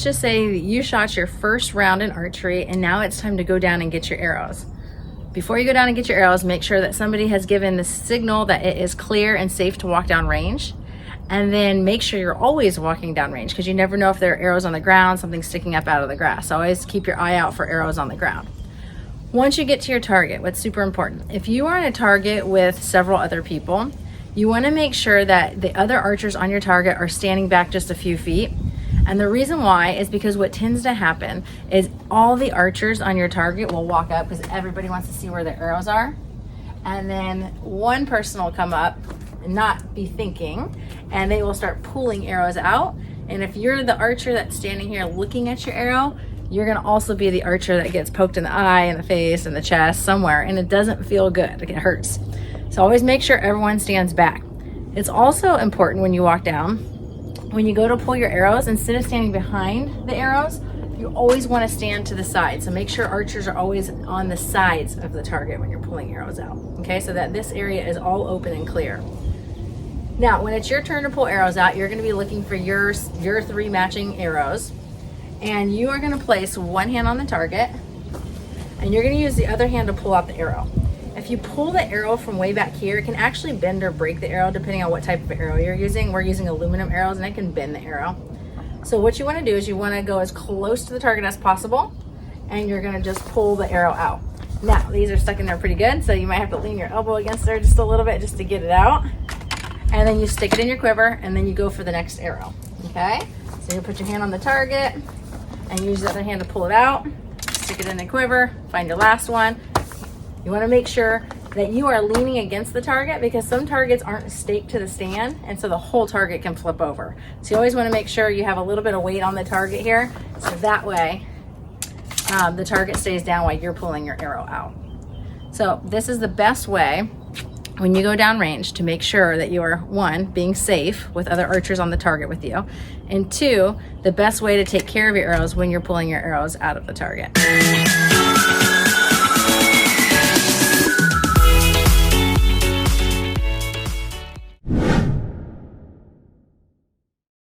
let's just say you shot your first round in archery and now it's time to go down and get your arrows. Before you go down and get your arrows, make sure that somebody has given the signal that it is clear and safe to walk down range. And then make sure you're always walking down range, because you never know if there are arrows on the ground, something sticking up out of the grass. So always keep your eye out for arrows on the ground. Once you get to your target, what's super important, if you are in a target with several other people, you want to make sure that the other archers on your target are standing back just a few feet. And the reason why is because what tends to happen is all the archers on your target will walk up because everybody wants to see where their arrows are. And then one person will come up and not be thinking, and they will start pulling arrows out. And if you're the archer that's standing here looking at your arrow, you're gonna also be the archer that gets poked in the eye, in the face, in the chest, somewhere, and it doesn't feel good, it hurts. So always make sure everyone stands back. It's also important when you walk down, when you go to pull your arrows, instead of standing behind the arrows, you always wanna stand to the side. So make sure archers are always on the sides of the target when you're pulling arrows out, okay? So that this area is all open and clear. Now, when it's your turn to pull arrows out, you're gonna be looking for your 3 matching arrows, and you are gonna place one hand on the target, and you're gonna use the other hand to pull out the arrow. If you pull the arrow from way back here, it can actually bend or break the arrow depending on what type of arrow you're using. We're using aluminum arrows, and it can bend the arrow. So what you wanna do is you wanna go as close to the target as possible, and you're gonna just pull the arrow out. Now, these are stuck in there pretty good, so you might have to lean your elbow against there just a little bit just to get it out. And then you stick it in your quiver, and then you go for the next arrow, okay? So you put your hand on the target and use the other hand to pull it out, stick it in the quiver, find your last one. You wanna make sure that you are leaning against the target, because some targets aren't staked to the stand, and so the whole target can flip over. So you always wanna make sure you have a little bit of weight on the target here, so that way the target stays down while you're pulling your arrow out. So this is the best way when you go down range to make sure that you are, 1, being safe with other archers on the target with you, and 2, the best way to take care of your arrows when you're pulling your arrows out of the target.